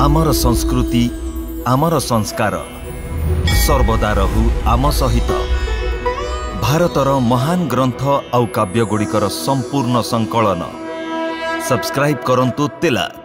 आमर संस्कृति आमर संस्कार सर्वदा रहू आम सहित। भारतर महान ग्रंथ आउ काव्यगुड़िकर संपूर्ण संकलन सब्सक्राइब करंतु तिलक।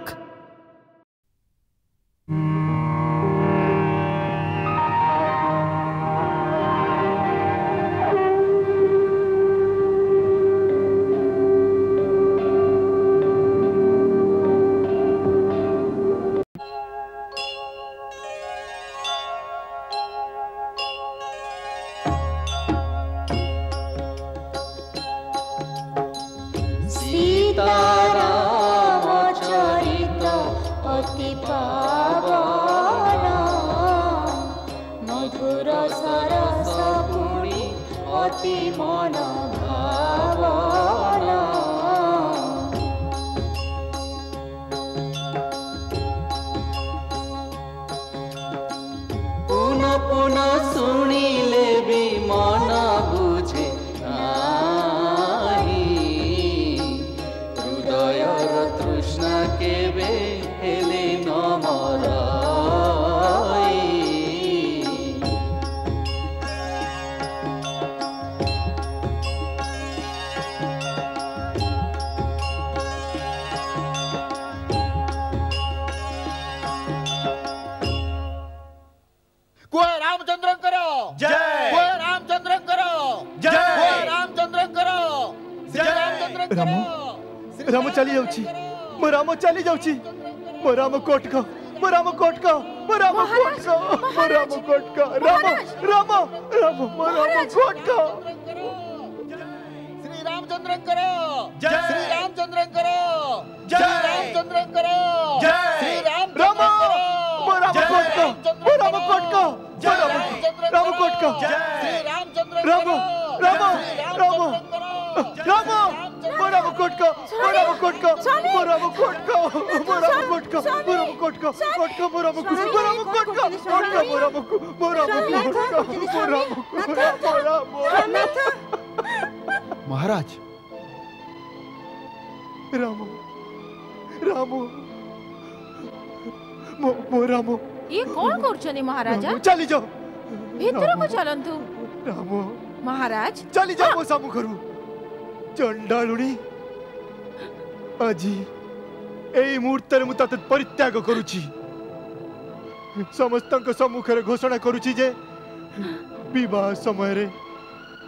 राम चली जाउची मो राम चली जाउची मो राम कोट को मो राम कोट को मो राम कोट को मो राम कोट को राम राम राम मो राम कोट को श्री रामचंद्र करो जय श्री रामचंद्र करो जय रामचंद्र करो जय श्री राम मो राम कोट को मो राम कोट को राम कोट को श्री रामचंद्र राम राम राम राम मोरा मुकुट को मोरा मुकुट को मोरा मुकुट को मोरा मुकुट को मोरा मुकुट को कोट को मोरा मुकुट मोरा मुकुट को कोट को मोरा मुकुट मोरा मुकुट को मोरा मुकुट मोरा महाराज राम राम मोरा मो ये कौन करछनी महाराजा? चली जाओ भीतर को चलंतु राम महाराज चली जाओ मो सामु करू चंडालुणी आजी एई मुहूर्त मु तते परित्याग करुची समस्त सम्मुखें घोषणा करुची जे विवाह समय रे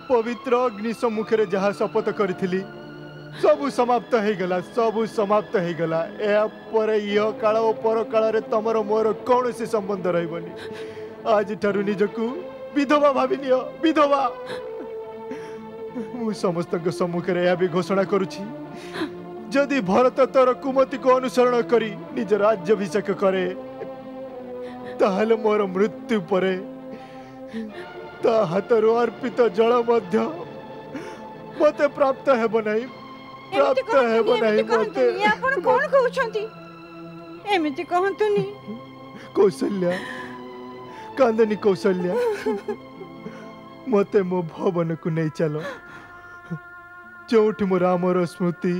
पवित्र अग्नि सम्मुखें जहाँ शपथ करी सबु समाप्त हो गला सबु समाप्त हो गला या पर यह काल और पर काल रे तमर मोर कौन सी संबंध रहिबनी आज ठारू निजकू विधवा भाविनियो विधवा मु समस्त सम्मुखें यह भी घोषणा करुची जदि भरत तोर कुमति को अनुसरण करी निज राज्याभिषेक करे ताहले मोर मृत्यु परे ता हाथरू अर्पित जल मध्य मते प्राप्त हेब नहीं प्राप्त हेब नहीं मते आपण कोन कहउछंती एमिति कहंतुनी कौशल्या कांदनी कौशल्या मते मो भवन को नहीं चलो जोठी मो रामर स्मृति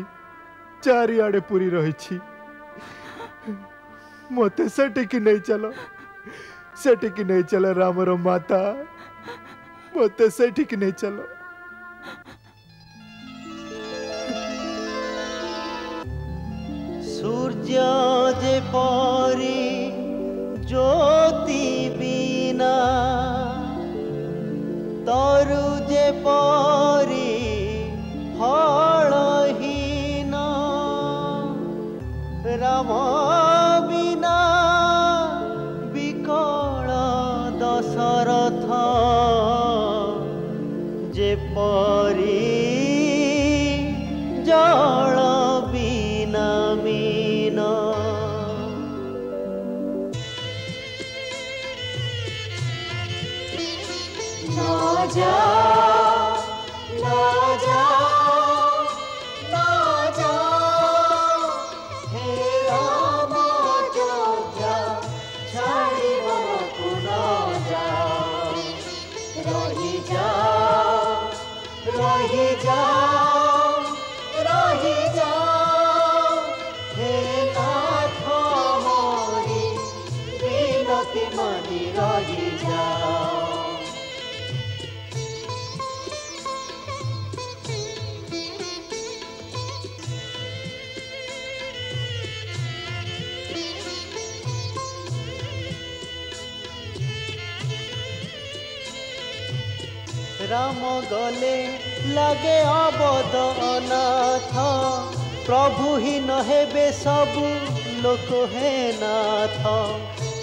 चारिआडे पूरी रही मते सेटिकी नहीं चलो सेटिकी नहीं चलो रामर माता मते सेटिकी नहीं चलो सूर्य जे परी ज्योति बिना तरु जे परी फलहीन राम बिना विकल दशरथ जे परी जल बिना मीन जा राम गले लागे अबद अनाथ प्रभु ही नहेबे सबु लोक हे नाथ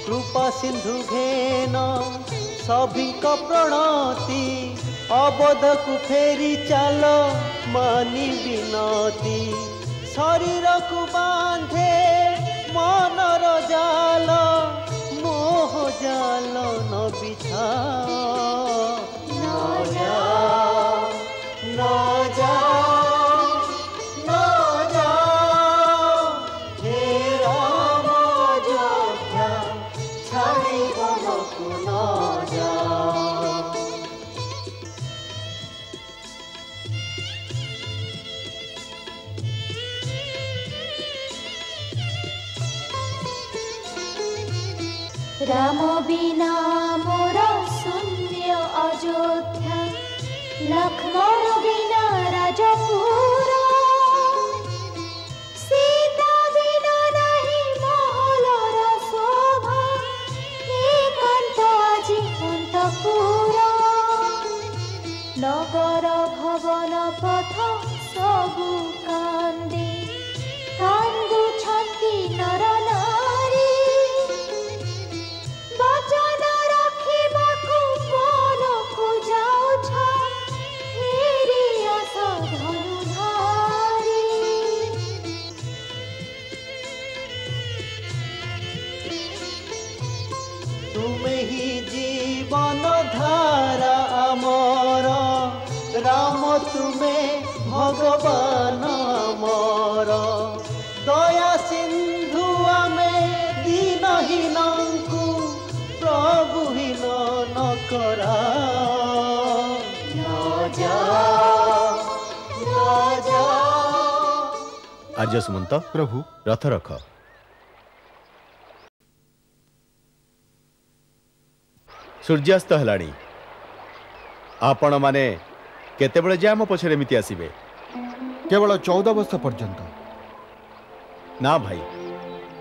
कृपा सिंधु घेन सभिक प्रणति अबध को फेरी चाल मानी विनती शरीर को बांधे मनर जाल मोह जाल न बिछा न जा न जा न जा हे राम अयोध्या छाड़ी बनको न जा। राम बिना मोर शून्य अयोध्या लक्ष्मण बिना राजपुर सीता बिना नहीं महलर शोभा एकांत आजी अंतपुर नगर भवन पथ सबु कांदे कांदुछंती नर नारी वचन रखिबाकु कोनकु जाउछ फेरि आस धनुधारी। तुमे ही जीवन धारा अमर राम तुमे भगवान अमर दया सिंधु आमे दीनहीनंकु प्रभुहीन न करा न जा न जा। आर्य सुमंत प्रभु रथ रख। सूर्यास्त हेलाणी आपण माने केतेबेले जे आम पछरे एमिति आसीबे? केवल 14 वर्ष पर्यंत। ना भाई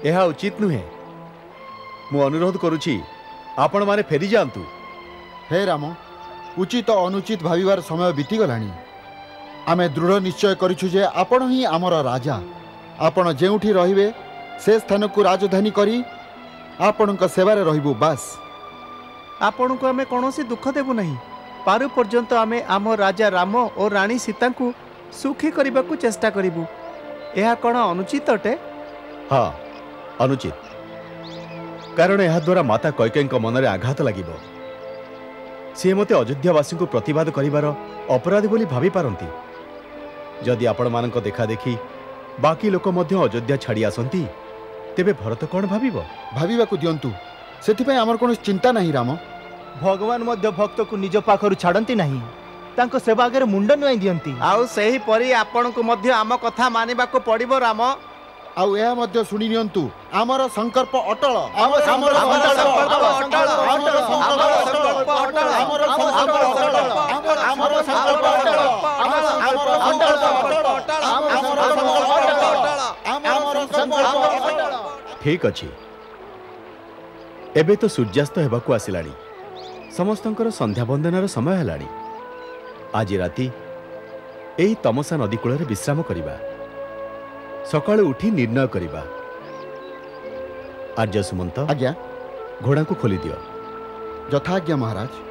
यह उचित नुहे मु अनुरोध करुछि आपण माने फेरी जांतु। हे राम उचित अनुचित भाविवार समय बीतीगलानी आमे दृढ़ निश्चय करिछु जे आपण ही आमर राजा आपण जेउठी रहिबे से स्थान को राजधानी करी आपणक सेवारे रहिबु बास। आपण को आमे कोनोसी दुख देबु नहीं पारु पर्यंत आमे आम राजा राम और रानी सीता को सुखी करने को चेष्टा करिबु। यह कौन अनुचित अटे? हाँ अनुचित कारण यह द्वारा माता कैकेयी मनरे आघात लागिब। सी मते अयोध्यावासी को प्रतिवाद करिवार अपराधी बोली भावी पारंती। जदि आपण मानक देखा देखी बाकी लोक मध्य अयोध्या छाड़ी आसंती तेबे भरत कौन भाविब? भाविबाकु दियंतु सेथिपई आमर कोनो चिंता नहीं राम। भगवान मध्य भक्त को निज पाखरु छाड़ती नहीं तांको सेवा आगे मुंड नुआई दियंती। आउ सही परी आपण को मध्य आम कथा मानिबा को पड़िबो राम। आउ एहा मध्य सुनि नियंतु आमर संकल्प अटल ठीक अछि। एबे तो सूर्यास्त हेबाकू आसिलाणी समस्तंकर संध्या वंदनार समय हेलाणी। आज राति एही तमसा नदी कूल विश्राम करिबा सकाळु उठी निर्णय करिबा। आर्य सुमंत आज्ञा घोड़ा को खोली दियो। यथाज्ञा महाराज।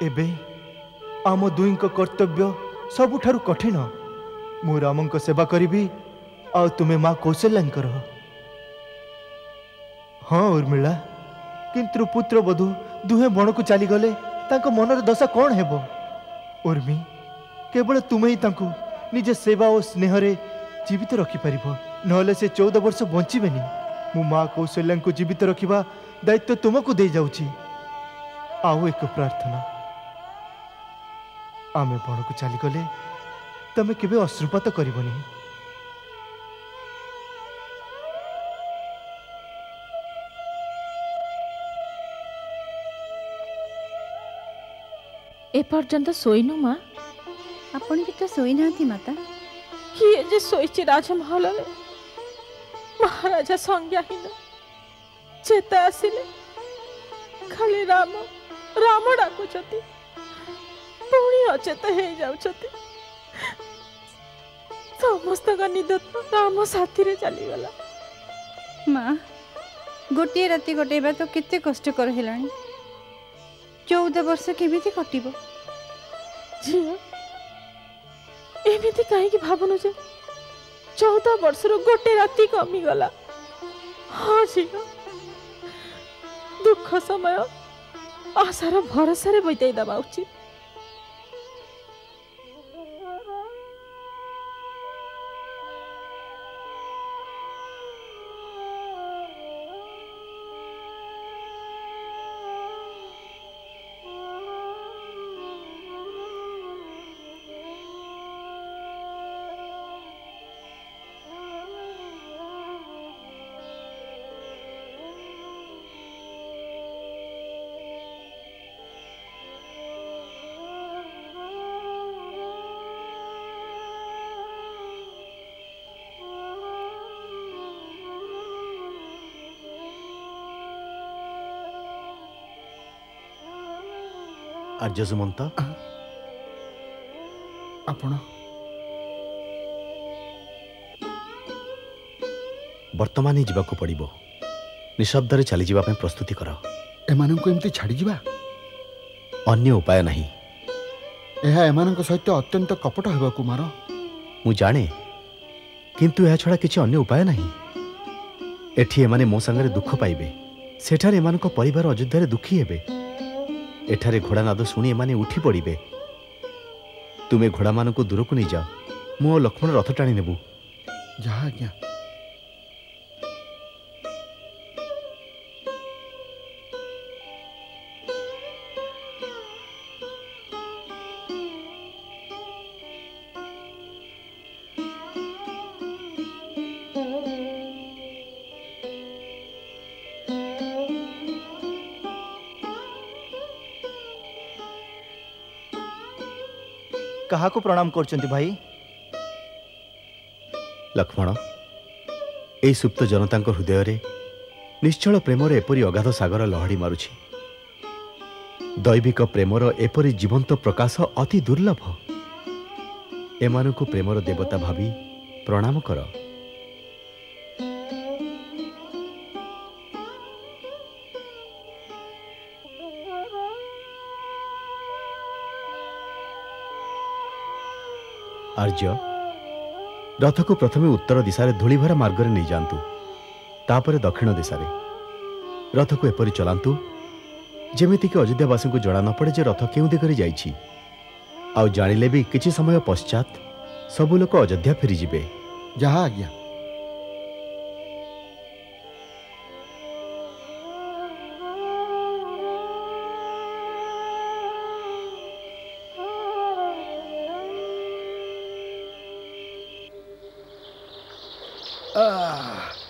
एबे आम दुई कर्तव्य सबुठारु कठिन। मु राम को सेवा करी आ तुम्हें माँ कौशल्यांकर। हाँ उर्मिला, किंतु पुत्र बधू दुहे बण को चली गले तांको मनर दशा कौन हेबो? उर्मी, केवल तुमे ही तांको निज सेवा और स्नेह रे जीवित रखी परिबो, नहले से 14 वर्ष बंचिबेनी। मु माँ कौशल्या को जीवित रखिबा दायित्व तुमको दे जाउची। आउ एक प्रार्थना, आमे बण को चली गले तमे केबे अश्रुपात करिबनी। ए पर्यंत सोईनु माँ? आपण भी तो सोई नांती माता। किए जे सोईची राजमहल रे? महाराजा संज्ञाहीन। चेता आसिले खाली राम राम डाकुचती, पुणी अचेत हो जाउचती। समस्त का निद राम साथी रे चली गला। माँ, गोटे राति कटेबा तो केते कष्टकर हेलानी। 14 वर्ष केमिति कटिबो? झियो, एमिति काहे भावनु जे 14 वर्ष रो गोटे राति कमी गला। हाँ झियो, दुख समय आशार भरोसा रे बिताई दबा उचित। आर्य सुमंत, आपण वर्तमान ही जीवाको पड़िबो। निशब्द रे चली जीवा पे प्रस्तुति कर। एमानंको एमती छाड़ी जीवा? अन्य उपाय नहीं। एहा एमानंको सहित अत्यंत कपट हेबा कुमार। मु जाने, किंतु यह छड़ा किछि अन्य उपाय नहीं। एठी एमाने मो संगे दुख पाइबे, सेठारे एमानको परिवार अयोध्या रे दुखी हेबे। एठारे घोड़ा नाद शुणी एमाने उठी पड़िबे। तुमे घोड़ा मानक दूर को नहीं जाओ, मु लक्ष्मण रथ टाणी नेबू। जहा आज्ञा। कहा को प्रणाम करचंती भाई? लक्ष्मण, ए सुप्त जनता हृदय रे निश्चल प्रेमर एपरी अगाध सागर लहड़ी मारुछि। दैविक प्रेमर एपरी जीवंत प्रकाश अति दुर्लभ। एमानकु प्रेमर देवता भावी प्रणाम कर। आर्य, रथ को प्रथमे उत्तर दिशा धूलीभरा मार्ग रे नहीं जांतु, तापर दक्षिण दिशा रथ को एपरी चलांतु जेमिति कि अयोध्यावासी को जड़ा न पड़े जे रथ केउ दिगरे जाइछि। आउ जानिले भी किछि समय पश्चात सबु लोक अयोध्या फेरी जिबे। जहा आज्ञा।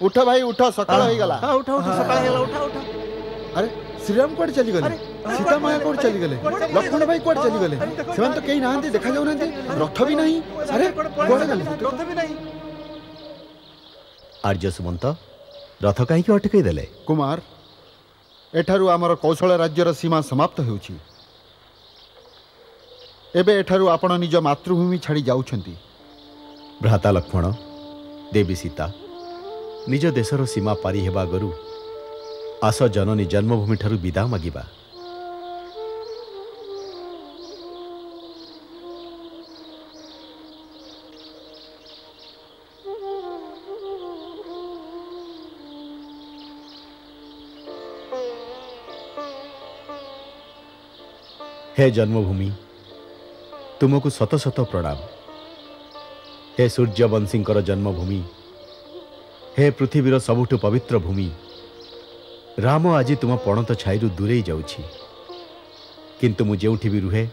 उठ भाई उठ, सकाळ हो गला। हां उठ उठ, सकाळ हेला, उठ उठ। अरे श्रीराम कोड चली गले? सीता माया कोड चली गले? लक्ष्मण भाई कोड चली गले? सेवन तो केही नाहंती, देखा जाउ नाहंती, रथ भी नहीं। अरे कोड गले? रथ भी नहीं। आर्य सुमंत, रथ काहे कि अटकई देले? कुमार, एठारु आमर कौशल राज्यर सीमा समाप्त हेउछि। एबे एठारु आपण निज मातृभूमि छाड़ी जाउछंती। भ्राता लक्ष्मण, देवी सीता निज देशर सीमा पारी हेबा आगरु आस जननी जन्मभूमि ठारू विदा मागिबा। हे जन्मभूमि तुमको शत शत प्रणाम। हे सूर्यवंशींकर जन्मभूमि, हे पृथ्वीर सबुठु पवित्र भूमि, राम आज तुम पणत छाईरु दूरे जाउछि, किंतु मु जेउठी भी रुहे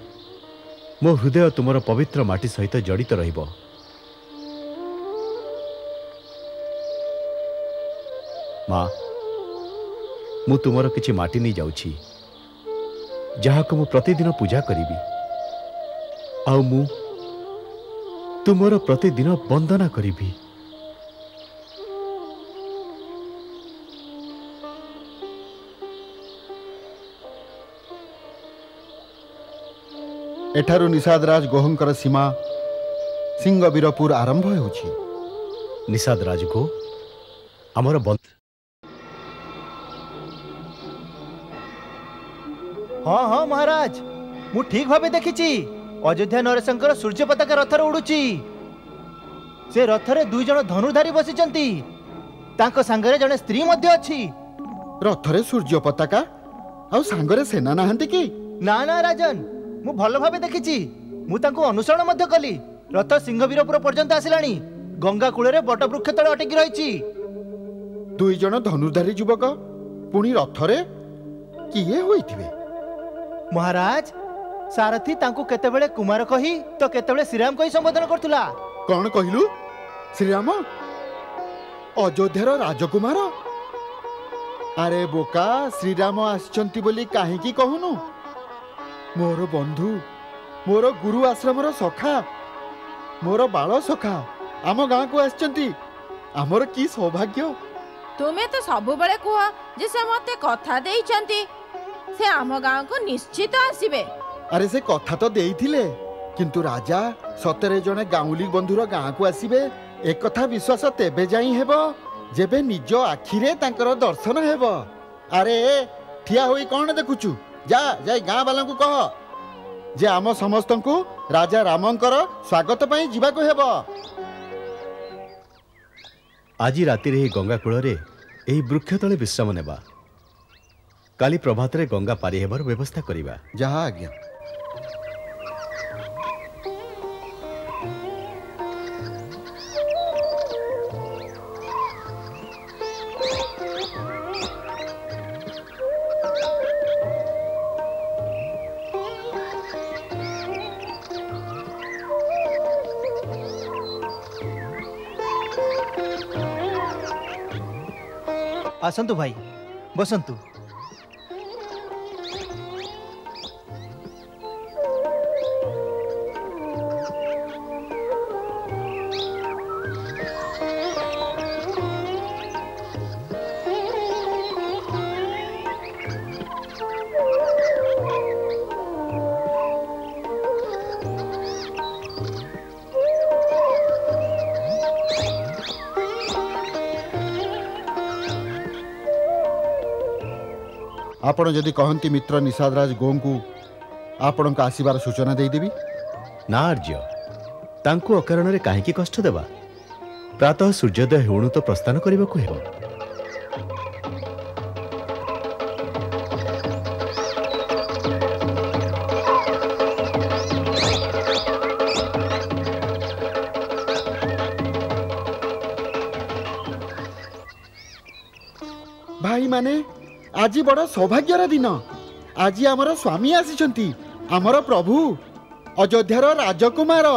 मो हृदय तुमर पवित्र माटी सहित जड़ित रहिबो। माँ, मु तुमर किछि माटी नहीं जाउछि जहाको मु प्रतिदिन पूजा करिबी, आउ मु तुमर प्रतिदिन वंदना करिबी। एठारु निषादराज गोहंकर सीमा सिंहवीरपुर आरंभ होउछि। निषादराज गो आमर हाँ हाँ महाराज, मु ठीक भावे देखिछि अयोध्या नरेशंकर सूर्य पताका रथरे उडुछि। से रथरे दुई जण धनुर्धारी बसिचंती, तांको सांगरे जणे स्त्री मध्ये अछि। रथरे सूर्य पताका आउ सांगरे सेना नाहंती कि? ना ना राजन, मु भल भावे देखिछि। मु तांको अनुसरण मध्ये कली। रथ सिंहवीरपुर पर्यंत आसिलाणी, गंगा कूଳରେ बट वृक्ष तळे अटकी रहिछि। दुई जण धनुर्धारी युवक पुणी रथरे किए होइथिबे? महाराज, सारथी तांको केतेबेले कुमार कही तो केतेबेले श्रीराम कही संबोधन करथुला। कौन कहिलु? श्रीराम अयोध्यार राजकुमार? अरे बोका, श्रीराम आछंती बोली काहेकी कहूनु? मोर बंधु, मोर गुरु आश्रमर सखा, मोर बाल सखा आम गाँ को आछंती। आमर की सौभाग्य। तुमे तो सबु बेले कुह जे से मते कथा देइचंती, से आम गाँ को निश्चित आसीबे। अरे से कथा तो देइथिले, किंतु राजा सतरे जने गाउली बंधुर गाँ को आसीबे एक कथा विश्वास तेबे जाई हेबो जेबे निज आखिरे तांकर दर्शन हेबो। अरे ठिया होई कौन देखुचु? जा जाई गाँ वाला को कह जे आम समस्त को राजा रामंकर स्वागत पाई जीवा को हेबो। आज राति रे गंगा कूଳରେ एही वृक्ष तळे विश्राम नेबा, काली प्रभात रे गंगा पारी हेबार व्यवस्था करिबा। जहा आज्ञा। आसंतु भाई, बसंतु। आपण जदि कहंती मित्र निषादराज गों को आपण का आसीबार सूचना दे देबी। ना आर्य, तांको अकारण रे काहेकी कष्ट देबा? प्रातः सूर्योदय होणु तो प्रस्थान करबा को हेबो। भाई माने आज बड़ सौभाग्यर दिन। आज आमर स्वामी आसीचंती, आमर प्रभु अयोध्यार राजकुमार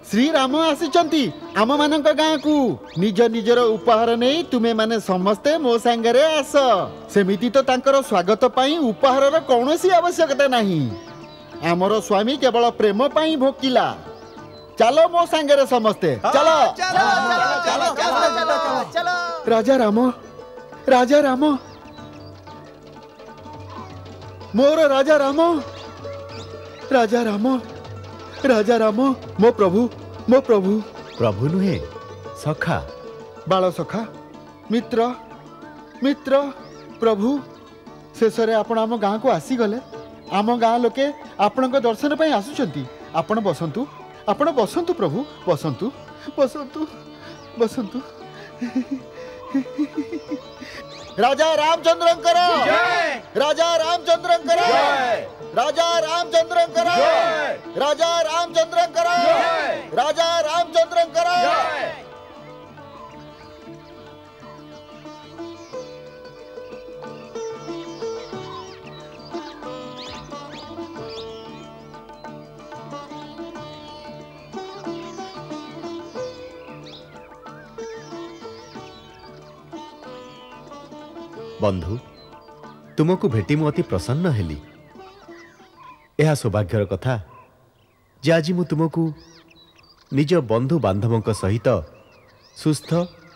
श्रीराम आसीचंती आम मानक गाँ को। निज निजर उपहार नहीं तुमे माने समस्ते मो सांगरे आस। सेमिति तो तांकर स्वागत पाई उपहारर कौनसी आवश्यकता नहीं। आमर स्वामी केवल प्रेम पाई भोकिला। चलो मो सांगरे समस्ते, चलो राजा राम, राजा राम, मोर राजा राम, राजा राम, राजा राम, मो प्रभु, मो प्रभु। प्रभु नुहे सखा, बाल सखा, मित्र, मित्र, प्रभु। शेषरे आपण आम गाँ को आसी गले। आम गाँ लोके आपण दर्शन पाई आसुचंती। आपण बसंतु, आपण बसंतु प्रभु, बसंतु, बसंतु, बसंतु। राजा रामचंद्रंकर राजा रामचंद्रंकर राजा रामचंद्रंकर राजा रामचंद्रंकर राजा रामचंद्रंकर। बंधु तुमको भेटी मु अति प्रसन्न हेली। यह सौभाग्यर कथा जे आज मु तुमको निज बंधु बांधवों सहित सुस्थ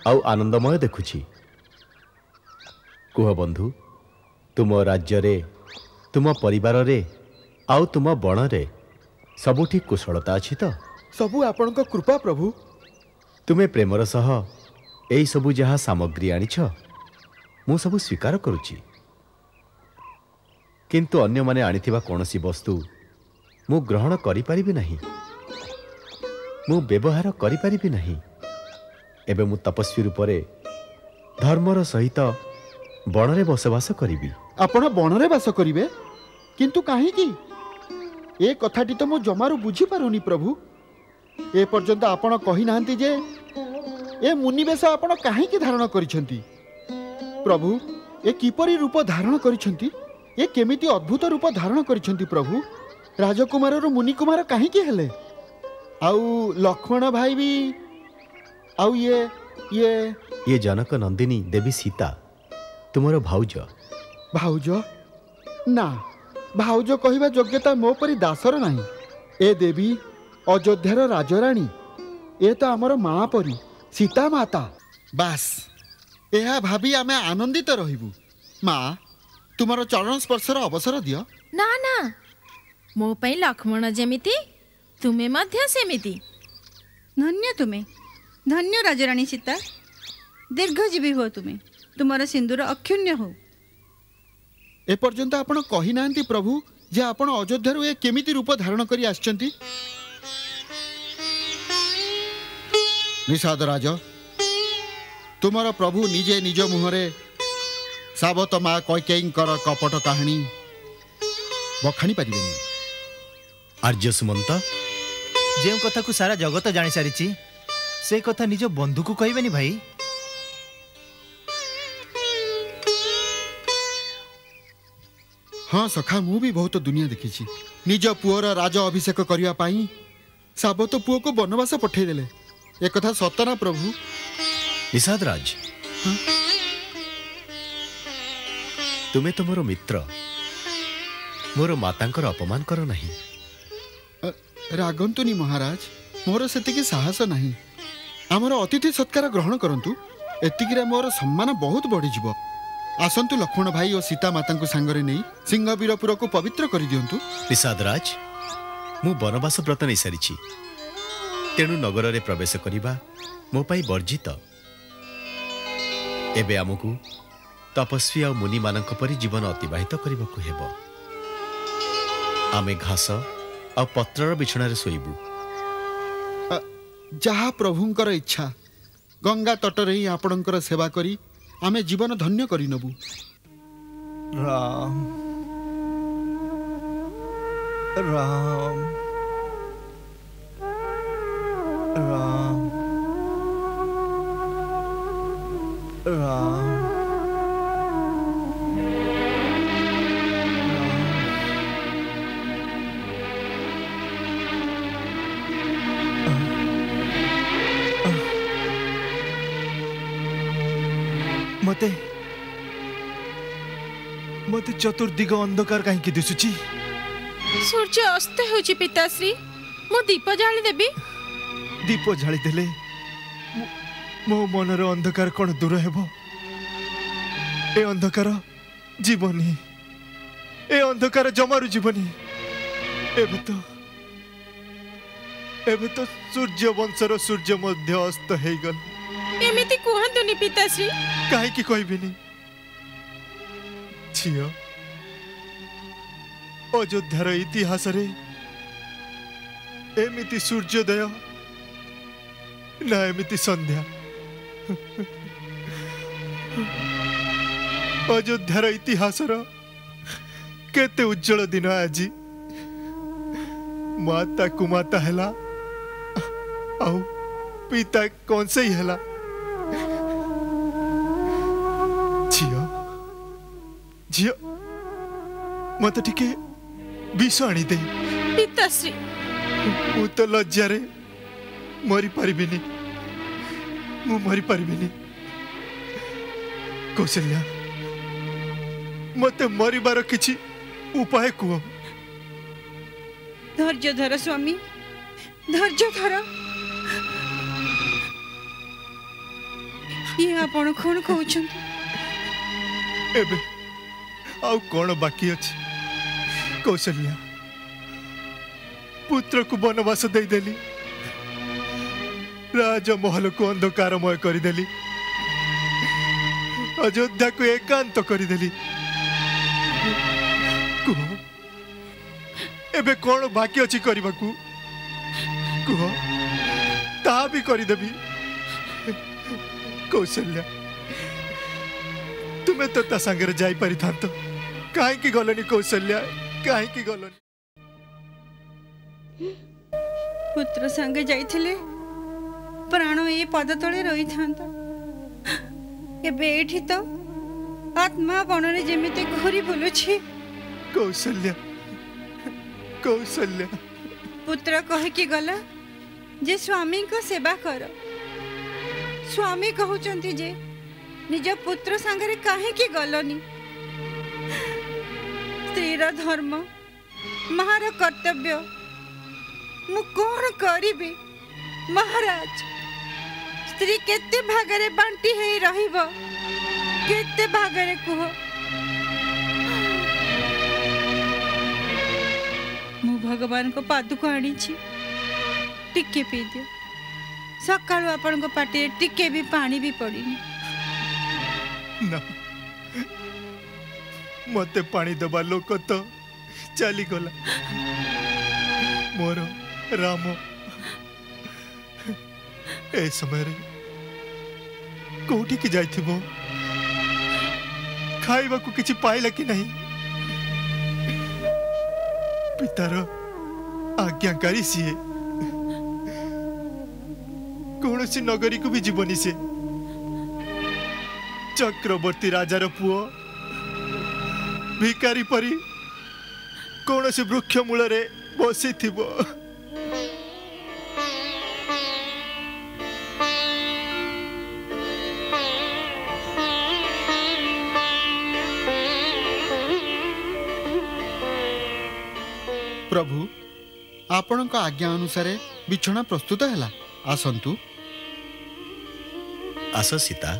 आउ आनंदमय देखुछि। कुह बंधु तुम राज्य रे तुम परिवार रे आउ तुम बण रे सबुठी कुशलता अछि तो? सबु आपनक कृपा प्रभु। तुमे प्रेमर सह एई सबु जहा सामग्री आनिछ मु सबु स्वीकार करुछि, किंतु अन्य माने आनिथिबा कोनोसी वस्तु मु ग्रहण करि परिबि नाही, मु व्यवहार करि परिबि नाही। एबे मु तपस्वी रूपरे धर्मर सहित बणरे बसवास करिबि। आपण बणरे वास करिवे, किंतु काहे की ए कथाटी तो मु जमारू बुझी पारुनी प्रभु। ए पर्यंत आपण कहि नाहंती जे ए मुनिवेश आपण काहे की धारण करिसंती। प्रभु ए किपरि रूप धारण करिसंती, ए केमिति अद्भुत रूप धारण करिसंती प्रभु। राजकुमार रो मुनि कुमार काहे की हेले, आउ लक्ष्मण भाई भी, आउ ये जनक नंदिनी देवी सीता तुमरो भाउज। भाउज ना, भाउज कहिबा योग्यता मो परि दासर नाही। ए देवी अयोध्यार राजराणी, ए तो आमर माँ परी सीता माता। बास यह भाभी आमे आनंदित रहिबु। माँ तुमर चरण स्पर्शर अवसर दियो। ना ना, मो पई लक्ष्मण जेमिति तुमे मध्य सेमिति। धन्य तुमे, धन्य राजराणी सीता। दीर्घजीवी हो तुमे, तुमर सिंदूर अक्षुण्य हो। ए पर्यंत आपण कहि नांती प्रभु जे आपण अयोध्यारु ए केमिति रूप धारण करी आछंती। निषाद राज, तुमर प्रभु निजे निज मुहरे सावत माँ कैकेयींकर कपट कहानी बखाणी पारिबेनी। आर्य सुमंत, जे कथा को सारा जगत जानी सारी से कथा निज बंधु को कहबेनी भाई। हाँ सखा, मु भी बहुत दुनिया देखी। निज पुअर राज अभिषेक करने पाई साबत पुओ को बनवास पठे देले। एक कथा सतना प्रभु। निषाद राज, तुमे तो मोर मित्र, मोर मातांकर अपमान कर नहीं। रागंतुनी महाराज, मोर सेतिकी साहस नहीं। आमर अतिथि सत्कार ग्रहण करंतु, एतिकिरे मोर सम्मान बहुत बढ़ी जीवो। आसंतु लक्ष्मण भाई और सीता माता को सांगरे नहीं सिंहवीरपुर को पवित्र कर दियंतु। निषाद राज, मु बनवास व्रत नहीं सारी, तेणु नगर रे प्रवेश करिबा मो पाई वर्जित। एबे आमकु तपस्वी और मुनि मानक परि जीवन अतिबाहित करबाकू हेबो। आमे घास और पत्रर बिछणारे सोइबू। जहा प्रभुंकर इच्छा। गंगा तटरे ही आपणकर सेवा करी आमे जीवन धन्य करी नबू। राम राम राम राम मते मते चतुर्दिग अंधकार कहीं दिशुची। सूर्य अस्त होची पिताश्री, मो दीप जाली देबी। दीप जाली देले मो मनर अंधकार कौन दूर हेबो? ए अंधकार जीवनी, ए अंधकार जमारू जीवनी। एबे तो सूर्य वंशर सूर्य मध्य अस्त हो गल। एमिति कहंतुनी पिताश्री। काहे की कहबिनी झियो, अयोध्यार इतिहास रे एमिति सूर्योदय ना एमिति संध्या अयोध्यार इतिहासर केते उज्जवल दिन आज माता कुमाता हैला आउ पिता कौन से ही हैला झियो झियो मत टिके विष आनी दे पिताश्री मु तो लज्जारे मरी पारिबिनी मु मरी पारिबिनी कौशल्या मते मरिबार किछि उपाय कुह धैर्य धर स्वामी धैर्य धर ये आपण कौन कहउछन एबे आउ कौन बाकी अछि कौशल्या पुत्र को वनवास दे देली राजमहल को अंधकारमय करदेली अयोध्या को एकांत करदेली कुह एबे कौन बाकी अछि करबाकू कुह ता भी करदेबी कौशल्या तुमे तो ता संगे जाई पारि थांतो काहे की गलनी कौशल्या काहे की गलनी पुत्र संगे जाइथिले प्राण ये पद तले रही था एबे एठी तो आत्मा बनरे जेमिते घुरी बुलुछि कौशल्या कौशल्या पुत्र कहे कि गला जे स्वामी को सेवा कर स्वामी कहउचंती जे निज पुत्र संगे काहे कि गलनी स्त्रीर धर्म महार कर्तव्य मु कौन करिबे महाराज स्त्री केते भागरे बांटी हे रहिबो केते भागरे कुह मु भगवान को पादुक आनी छी टिके पी दियो सकाळु आपण को पाटे टिके भी पानी भी पड़ीनी ना मते पानी दबा लोक तो चली गला मोर राम ए समय रे कोठी की जाइथिबो खाइबा को किछि पाइला कि नहीं पितार आज्ञाकारी सीए कौनसी नगरी को भी जीवनी से चक्रवर्ती राजार पुओ भिकारी परी कौनसी वृक्ष मूल रे बसी थिबो प्रभु आपण आज्ञा अनुसार बिछना प्रस्तुत है आसंतु आस सीता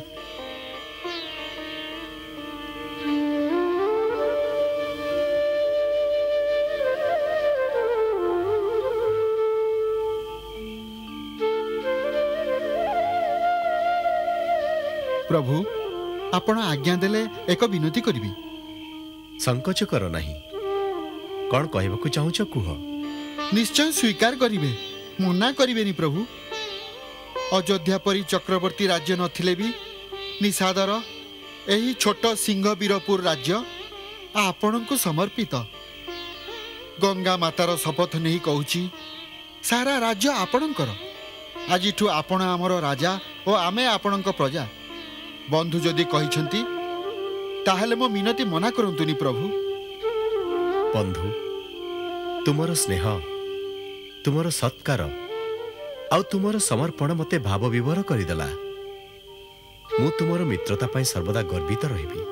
प्रभु आपण आज्ञा देले एक विनती करी संकोच कर नहीं कौन कहबा चाहूच कुह निश्चय स्वीकार करिवे मना करिवेनी प्रभु अयोध्या परी चक्रवर्ती राज्य नथिले भी निषादर एही छोट सिंह वीरपुर राज्य आपण को समर्पित गंगा मातार शपथ नहीं कहूची सारा राज्य आपणकर आज आपण आमर राजा और आमे आपण प्रजा बंधु जदि कहिछंती ताहले मो मिनती मना करंतुनी प्रभु बंधु तुमर स्नेह तुमर सत्कार आउ तुमर समर्पण मते भाव विभोर करदेला मु तुमर मित्रता पाई सर्वदा गर्वित रहिबी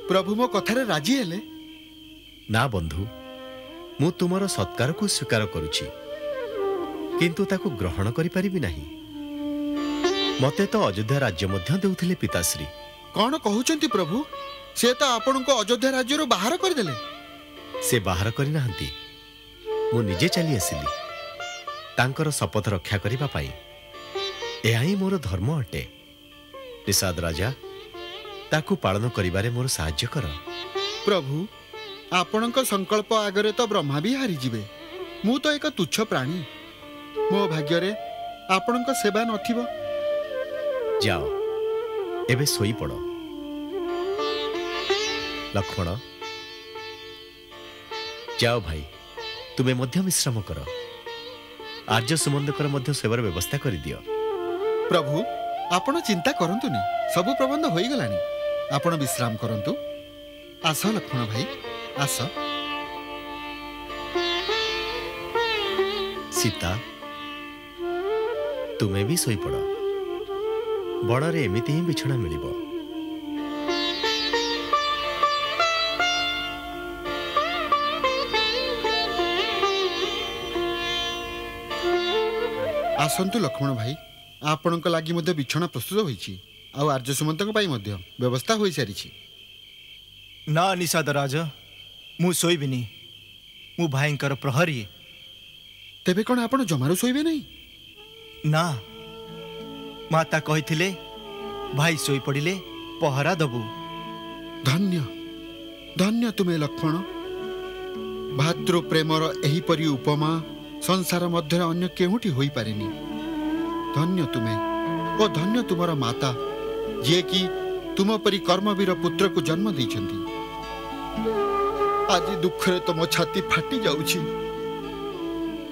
प्रभु मो कथारे राजी हेले ना बंधु मु तुमर सत्कार को स्वीकार करुछि किंतु ताकू ग्रहण करि परिबी नाही मते तो अयोध्या राज्य मध्य देउथिले पिताश्री कौन कहउचंती प्रभु से तो आपण को अयोध्या राज्य रो बाहर कर देले से बाहर करि नाहंती मु निजे चली आसिली तांकर शपथ रक्षा करिबा पाई एहा ही मोर धर्म अटे निषाद राजा ताकू पालन करिबारे मोर सहाय्य कर प्रभु आपण संकल्प आगरे तो ब्रह्मा भी हारी जिवे मु तो एक तुच्छ प्राणी मो भाग्य रे आपण सेवा नथिबो जाओ एबे सोई पड़ो लक्ष्मण जाओ भाई तुमे मध्य विश्राम कर आर्य सुमंदकर मध्य सेवार व्यवस्था कर दियो। प्रभु आपण चिंता करंतुनी सब प्रबंध होई गलानी आपण विश्राम करंतु। आस लक्ष्मण भाई आस। सीता तुमे भी सोई पड़ बणरे एमिति ही बिछଣା मिलिबो। आसंतु लक्ष्मण भाई आपणक लागि मध्य बिछଣା प्रस्तुत होईछि आ आर्य सुमंतक पाई मध्य व्यवस्था होई सारिछि। ना निषाद राज मु सोईबिनी मु भाईंकर प्रहरी। तेबे कोन आपण जमारू सोईबे नहीं? ना माता कहिथिले भाई सोई पड़िले पहरा दबु। धन्य धन्य तुमे लक्ष्मण भातृ प्रेमर एही परी उपमा संसार मध्य अन्य केहुटी होई पारेनी। धन्य तुमे ओ धन्य तुमर माता जे कि तुम परी कर्मवीर पुत्र को जन्म देइछंती। आज दुखरे तो मो छाती फाटी जाउछि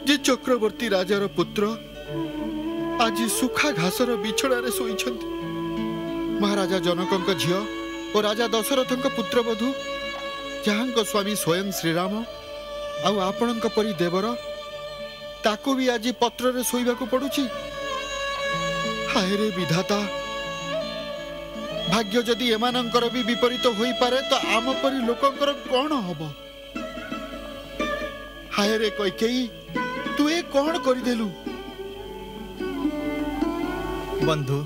जे चक्रवर्ती राजार पुत्र आज सुखा घासर बिछड़ारे सोईछंती। महाराजा जनकंक झियो और राजा दशरथंक पुत्रवधू जहांक स्वामी स्वयं श्रीराम आउ आपणंक परी देवर ताको भी आज पत्र रे सोईबा को पड़ुछि। हाय रे विधाता भाग्य जदि एमानंकर भी विपरीत होई पारे तो आम परी लोकंकर कोन हबो। हाय रे कैकेयी तू ए कोन करि देलु? बंधु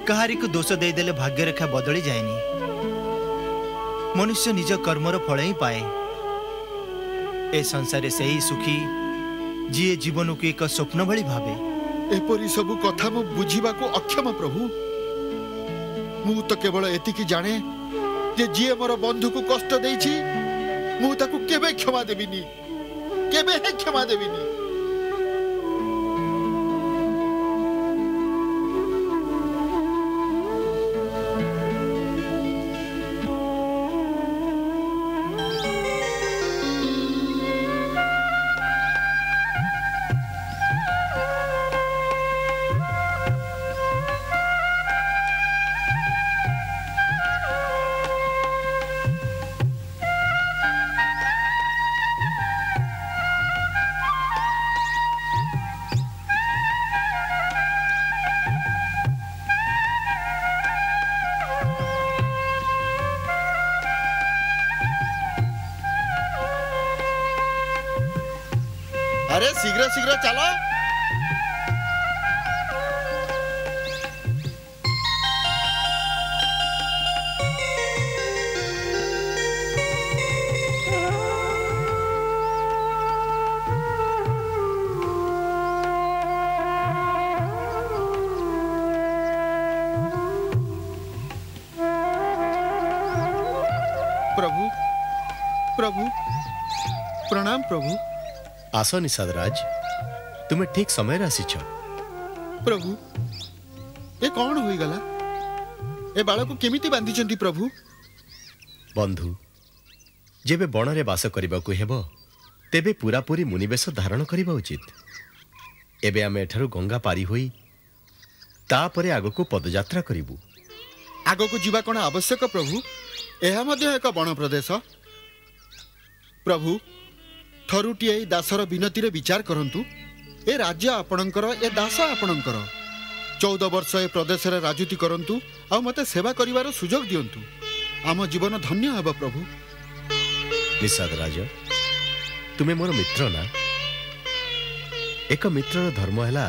कहारी को दोष दे देले भाग्य रेखा बदली जाएनी। मनुष्य निज कर्मर फल ही पाए। ए संसार से ही सुखी जी जीवन को एक स्वप्न भली भावे। एपरी सब कथा मु बुझीबा को अक्षम प्रभु। मु तो केवल एतिकी जाने जे जी मोर बंधु को कष्ट देइछि मु ताकू केबे क्षमा देबिनी केबे हे क्षमा देबिनी। अरे शीघ्र शीघ्र चलो। प्रभु प्रभु प्रणाम प्रभु। आस निषाद राज तुम्हें ठीक समय आसीछ। प्रभु ए कौन होई गला? ए बाळ को केमिति बांधी चंती प्रभु? बंधु जेबे बण रे वास करबा को हेबो तेबे पूरा पूरी मुनिवेश धारण करबा उचित। एबे आमे एठारु गंगा पारी होई तापरे आगो को पदयात्रा करिवु। आगो को जीवा कोन आवश्यक प्रभु? एहा मध्ये एक बण प्रदेश। प्रभु थरुटिए दासर विनती रे विचार करंतु। ए राज्य आपणंकर ए दास आपणंकर 14 वर्ष ए प्रदेश रे राजूती करंतु आ मते सेवा करिवार सुजोग दियंतु। आम जीवन धन्य हेबा प्रभु। निषाद राज तुमे मोर मित्र ना। एक मित्रर धर्म हैला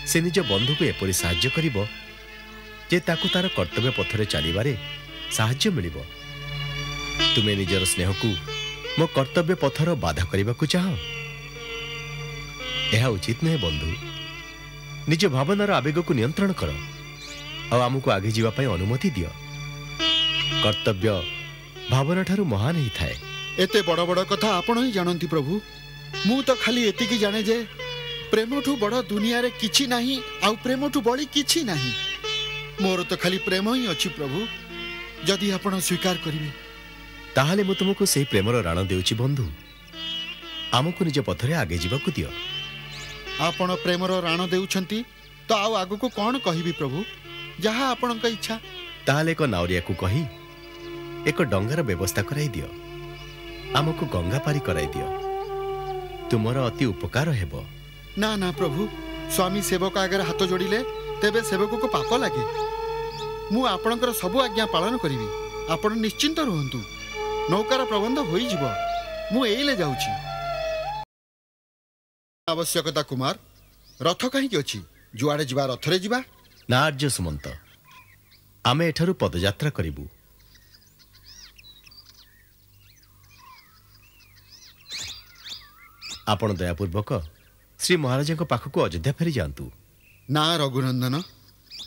से निज बंधु को एपरि साहाय्य करिवो जे ताकू तार कर्तव्य पथरे चलिबारे साहाय्य मिलिबो। तुमे निजर स्नेह को मो कर्तव्य पथर बाधा करने को चाह यह उचित नुहे। बंधु निज भावनार आवेग को नियंत्रण कर और आमको आगे जावाई अनुमति दियो। कर्तव्य भावना ठारू महान ही थाए। एते बड़ बड़ कथा आपण ही जानती प्रभु। मु तो खाली एतिकी जाने जे प्रेमठू बड़ दुनिया रे किछि नाही आउ प्रेमठू बड़ी किछि नाही। मोर तो खाली प्रेम ही अछि प्रभु। जदि आपण स्वीकार करिवे ताहले मु तुमको से प्रेमर राण देउची बंधु आमको निज पथरे आगे जीवाकू दियो। आपण प्रेमर राण देउछंती तो आउ आगु को कौन कहिबी प्रभु जहा आपणक इच्छा। ताहले एक नाउरिया को कही एक डंगार व्यवस्था कराई दियो आमको गंगा पारी कराई दियो तुमर अति उपकार हेबो। ना ना प्रभु स्वामी सेवक आगे हाथ जोड़िले तेबे सेवक को पाप लगे। मु आपणकर सबु आज्ञा पालन करिवि आपण निश्चिंत रहंतु नौकार प्रबंध होई जिवो मु एइले जाउची। आवश्यकता कुमार रथ कहीं अच्छी जुआड़े जीवा रथरे जीवा ना आर्य सुमंत आमे एठारु पदयात्रा करिबु। आपण दयापूर्वक श्री महाराज पाखक अयोध्या फेरी जातु। ना रघुनंदन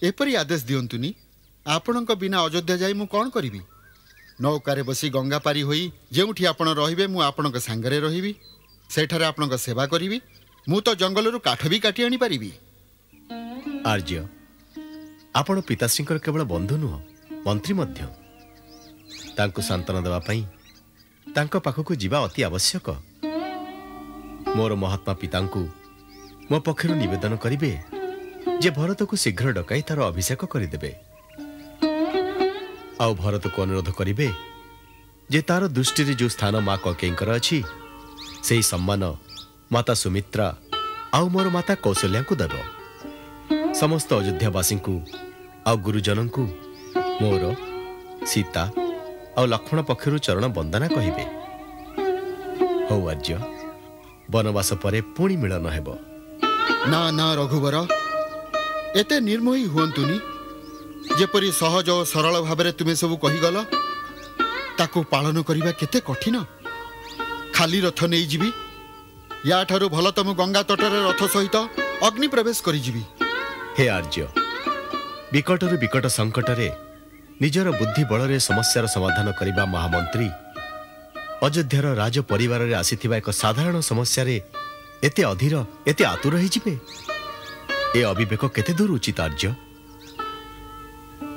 एपरी आदेश दियंतुनी आपणक बिना अयोध्या जाई मु कौन करिवि। नौकारे बसी गंगा पारी होई जेउठी आपण रहिबे मु आपणक सांगरे रहिबि सेठारे आपणक सेवा करिवि मु तो जंगलरू काठ भी काटी आनी पारिबि। आर्य आपण पिताश्रींकर केवल बंधु नुह मंत्री मध्य तांको सांत्वना देवा पई तांको पाखकु जीवा अति आवश्यक। मोर महात्मा पितांकु मो पक्षरु निवेदन करिवे जे भरत को शीघ्र डकाई तार अभिषेक करिदेबे आउ भरत को अनुरोध करिवे जे तार दृष्टि जो स्थान मां कैकेयींकर अछि सेही सम्मान माता सुमित्रा आउ मोर माता कौशल्या को देव। समस्त अयोध्यावासी को आउ गुरुजन को मोर सीता आउ लक्ष्मण पक्षरु चरण वंदना कहिबे। हौ आर्य वनवास परे पुणी मिलन हेबो। ना ना रघुवर एते निर्मोही हुअंतुनी जेपरी सहज और सरल भाबरे तुमे सब कहिगल ताकू पालन करिबा केते कठिन। खाली रथ नै जीवी या ठारू भल तम गंगा तटरे रथ सहित अग्नि प्रवेश करी जीवी। हे आर्य विकटरु विकट संकटरे निजर बुद्धि बलरे समस्यार समाधान करिबा महामंत्री अयोध्यार राज परिवार रे आसीथिबा एक साधारण समस्या रे एते अधीर एते आतुर होई जिवे ए अविवेक केते दूर उचित। आर्य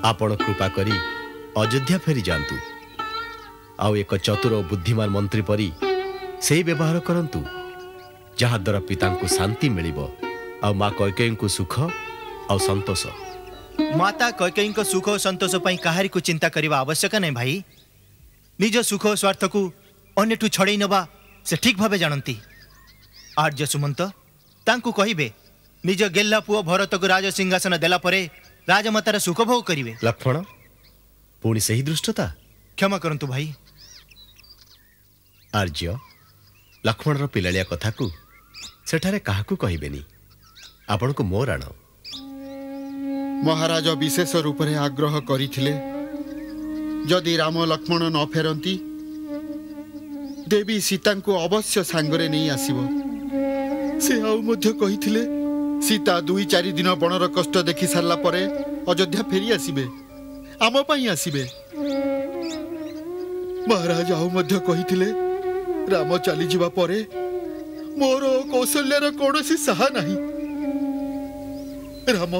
आपण कृपा करी अयोध्या फेरी जांतु आउ एक चतुर और बुद्धिमान मंत्री परी से व्यवहार करंतु जहा द्वारा पिता को शांति मिलिबो आ मां कैकेयी को सुख और संतोष। माता कैकेयी को सुख और संतोष पई काहारी को चिंता करिबा आवश्यक नहीं भाई। निज सुख और स्वार्थ को अन्यठू छड़ई नबा से ठीक भावे जानती। आर्य सुमंत तांकु कहिबे निज गेल्ला पुओ भरत को राज सिंहासन देला परे राजमातार सुख भोग करिवे। लक्ष्मण पुणी सही दृष्टता क्षमा करंतु भाई। आर्य लक्ष्मणर पिलालिया कथा को सेठारे काहाकू कहिबेनी आपण को मोर आण। महाराज विशेष रूप से आग्रह करिथिले जदि राम लक्ष्मण न फेरंती देवी सीता को अवश्य सांगरे नहीं आसीबो। से आउ मध्य कहिथिले सीता 2-4 दिन बनर कष्ट देखि सारला परे अयोध्या फेरी आसीबे आम पई आसीबे। महाराज आउ मध्य कहिथिले राम चली जीवा परे मोर कौशल्यार कौनसी साहा नहीं। राम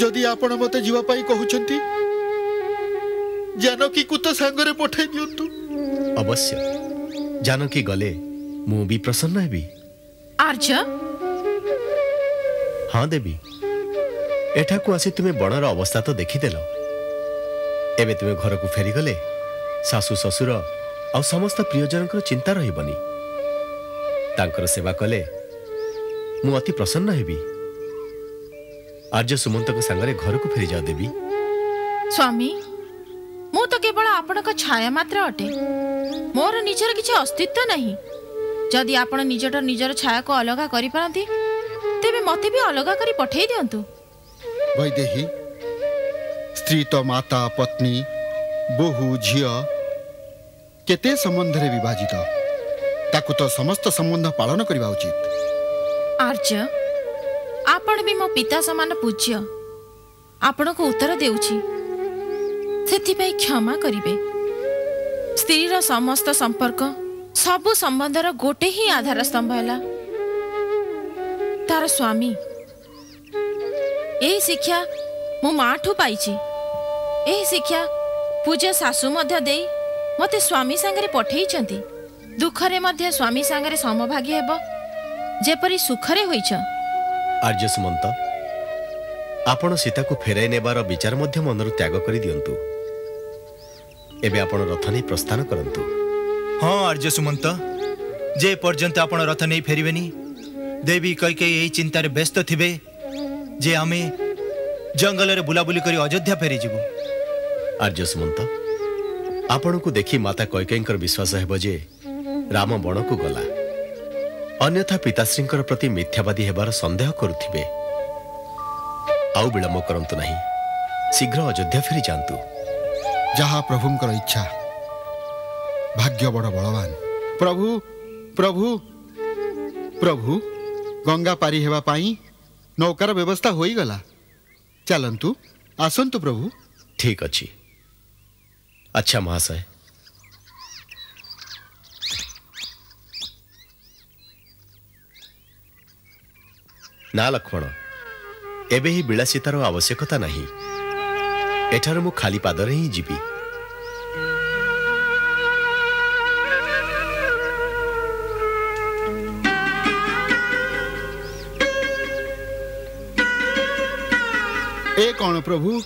जदि आपण मते जीवा पाई कहउछंती जानकी को तो सांगरे पठाई दियंतु। अवश्य जानकी गले मु भी प्रसन्न हेबी। आर्य हाँ देवी एठा को आसी तुमे बनर अवस्था तो देखिदेल एबे तुमे घर को फेरी गले सासु ससुर आ समस्त प्रियजनकर चिंता रहिबनी। तांकर सेवा कले मु अति प्रसन्न हेबी। आर्य सुमंत को संगरे घर को फेरी जाओ देवी। स्वामी मु तो केवल आपनक छाया मात्र अटे मोर निजर किछि अस्तित्व नहीं। जदि आपण निजर छाया को अलगा करि पारंती तेबे मते भी अलगा करी पठेई दियंतु। वैदेही स्त्री तो माता पत्नी बोहू झिया केते संबंध रे विभाजित ताकू तो समस्त संबंध पालन करबा उचित। आर्य आपण भी मो पिता समान पूज्य आपण को उत्तर देउछि सेति पई क्षमा करिवे। स्त्रीर समस्त संपर्क सबु संबंधर गोटे ही आधार स्तंभ हैला तार स्वामी। ए शिक्षा मो माठू पाइछि ए शिक्षा पूज्य शाशु मध्य देई मते स्वामी सांगरे पठेइचंती। दुखरे मध्य स्वामी सांगरे समभागी हेब जेपरी सुखरे होइछ। आर्य सुमंत, आपण सीता को फेराई नेबार विचार मध्य मनरु त्याग करि दियंतु। एबे आपण रथ नै प्रस्थान करंतु। हाँ आर्य सुमंत, जे पर्यंत आपण रथ नहीं फेरिबेनी देवी कैकेयी यही चिंतार व्यस्त थिबे जे आमे जंगल रे बुलाबुली करी अयोध्या फेरी जीवु। आर्य सुमंत, आपण को देखी माता कैकेयींकर विश्वास हेब जे राम बण को गला, अन्यथा पिताश्रींकर प्रति मिथ्यावादी हेबार संदेह करुथिबे। आउ विलंब करंतु नहीं, शीघ्र अयोध्या फेरी जांतु। जहा प्रभुंकर इच्छा। भाग्य बड़ बलवान। प्रभु प्रभु प्रभु गंगा पारी हेबा पाई नौकार व्यवस्था होई गला। चलंतु आसंतु प्रभु। ठीक अच्छी। अच्छा महाशय, ना लक्ष्मण, एबे ही विलासितार आवश्यकता नहीं। एठार मु खाली पादरे ही जीवी। ए कौन प्रभु?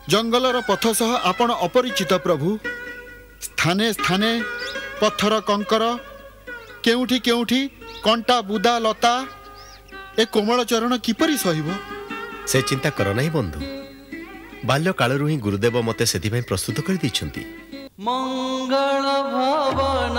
जंगलर पथ सह आपण अपरिचित प्रभु। स्थाने स्थाने पत्थर कंकर, केउठी केउठी कंटा बुदा लता। ए कोमल चरण किपरि सहिब? से चिंता कर नहीं बंधु। बाल्य कालरू ही गुरुदेव मते सेथिପାଇଁ प्रस्तुत कर दैछंती। मंगल भवन